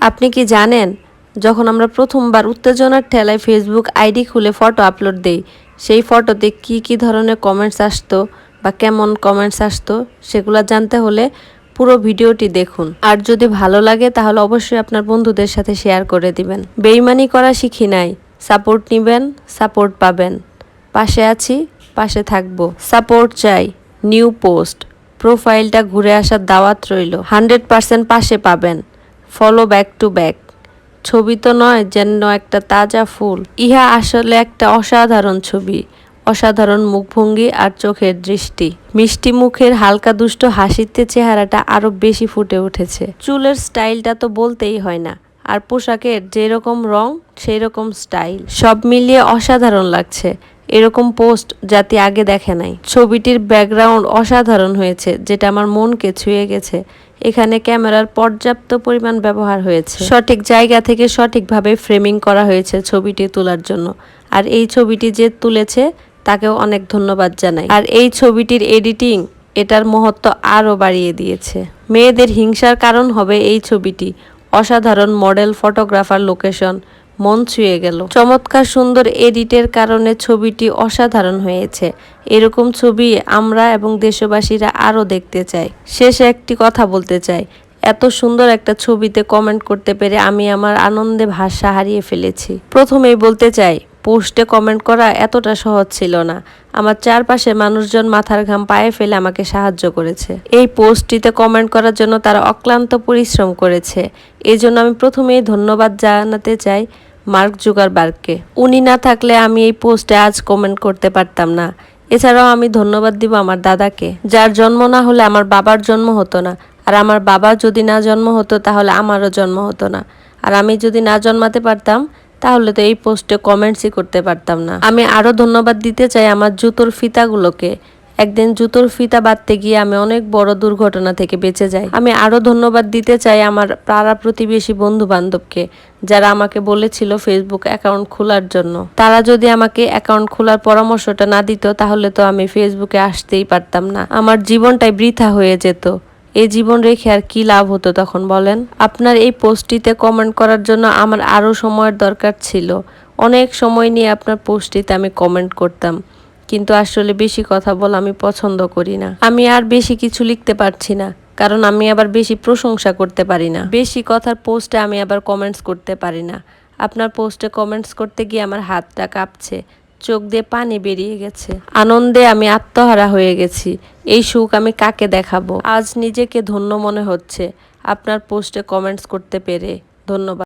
আপনি কি জানেন, যখন আমরা প্রথমবার উত্তেজনার ঠেলায় ফেসবুক আইডি খুলে ফটো আপলোড দেই, সেই ফটোতে কি ধরনের কমেন্টস আসতো বা কেমন কমেন্টস আসতো সেগুলো জানতে হলে পুরো ভিডিওটি দেখুন। আর যদি ভালো লাগে তাহলে অবশ্যই আপনার বন্ধুদের সাথে শেয়ার করে দিবেন। বেইমানি করা শিখি নাই, সাপোর্ট নিবেন, সাপোর্ট পাবেন। পাশে আছি, পাশে থাকবো। সাপোর্ট চাই, নিউ পোস্ট, প্রোফাইলটা ঘুরে আসার দাওয়াত রইল। 100% পাশে পাবেন। Follow back to back. ছবি তো নয়, যেন একটা তাজা ফুল। ইহা আসলে একটা অসাধারণ ছবি, অসাধারণ মুখভঙ্গি আর চোখের দৃষ্টি। মিষ্টি মুখের হালকা দুষ্ট হাসিতে চেহারাটা আরো বেশি ফুটে উঠেছে। চুলের স্টাইলটা তো বলতেই হয় না, আর পোশাকের যেরকম রং সেই রকম স্টাইল, সব মিলিয়ে অসাধারণ লাগছে। এরকম পোস্ট জাতি আগে দেখে নাই। ছবিটির ব্যাকগ্রাউন্ড অসাধারণ হয়েছে, যেটা আমার মনকে ছুঁয়ে গেছে। এখানে ক্যামেরার পর্যাপ্ত পরিমাণ ব্যবহার হয়েছে, সঠিক জায়গা থেকে সঠিকভাবে ফ্রেমিং করা হয়েছে ছবিটি তোলার জন্য। আর এই ছবিটি যে তুলেছে তাকেও অনেক ধন্যবাদ জানাই। আর এই ছবিটির এডিটিং এটার মহত্ব আরও বাড়িয়ে দিয়েছে। মেয়েদের হিংসার কারণ হবে এই ছবিটি। অসাধারণ মডেল, ফটোগ্রাফার, লোকেশন মন ছুঁয়ে গেল। চমৎকার সুন্দর এডিটের কারণে ছবিটি অসাধারণ হয়েছে। এরকম ছবি আমরা এবং দেশবাসীরা আরও দেখতে চাই। শেষে একটি কথা বলতে চাই, এত সুন্দর একটা ছবিতে কমেন্ট করতে পেরে আমি আমার আনন্দে ভাষা হারিয়ে ফেলেছি। প্রথমেই বলতে চাই, পোস্টে কমেন্ট করা এতটা সহজ ছিল না। আমার চারপাশে মানুষজন মাথার ঘাম পায়ে ফেলে আমাকে সাহায্য করেছে। এই পোস্টটিতে কমেন্ট করার জন্য তারা অক্লান্ত পরিশ্রম করেছে। এই জন্য আমি প্রথমেই ধন্যবাদ জানাতে চাই মার্ক জুকারবার্গকে। উনি না থাকলে আমি এই পোস্টে আজ কমেন্ট করতে পারতাম না। এছাড়াও আমি ধন্যবাদ দিব আমার দাদাকে, যার জন্ম না হলে আমার বাবার জন্ম হতো না। আর আমার বাবা যদি না জন্ম হতো তাহলে আমারও জন্ম হতো না। আর আমি যদি না জন্মাতে পারতাম তাহলে তো এই পোস্টে কমেন্টসই করতে পারতাম না। আমি আরও ধন্যবাদ দিতে চাই আমার জুতোর ফিতাগুলোকে। একদিন জুতোর ফিতা বাঁধতে গিয়ে আমি অনেক বড় দুর্ঘটনা থেকে বেঁচে যাই। আমি আরও ধন্যবাদ দিতে চাই আমার পাড়া প্রতিবেশী বন্ধু বান্ধবকে, যারা আমাকে বলেছিল ফেসবুক অ্যাকাউন্ট খোলার জন্য। তারা যদি আমাকে অ্যাকাউন্ট খোলার পরামর্শটা না দিত তাহলে তো আমি ফেসবুকে আসতেই পারতাম না। আমার জীবনটাই বৃথা হয়ে যেত। এই জীবন রেখে আর কি লাভ হতো তখন বলেন? আপনার এই পোস্টটিতে কমেন্ট করার জন্য আমার আরও সময়ের দরকার ছিল। অনেক সময় নিয়ে আপনার পোস্টটিতে আমি কমেন্ট করতাম, কিন্তু আসলে বেশি কথা বলা আমি পছন্দ করি না। আমি আর বেশি কিছু লিখতে পারছি না, কারণ আমি আবার বেশি প্রশংসা করতে পারি না। বেশি কথার পোস্টে আমি আবার কমেন্টস করতে পারি না। আপনার পোস্টে কমেন্টস করতে গিয়ে আমার হাতটা কাঁপছে, চোখ দিয়ে পানি বেরিয়ে গেছে। আনন্দে আমি আত্মহারা হয়ে গেছি। এই সুখ আমি কাকে দেখাবো? আজ নিজেকে ধন্য মনে হচ্ছে আপনার পোস্টে কমেন্টস করতে পেরে। ধন্যবাদ।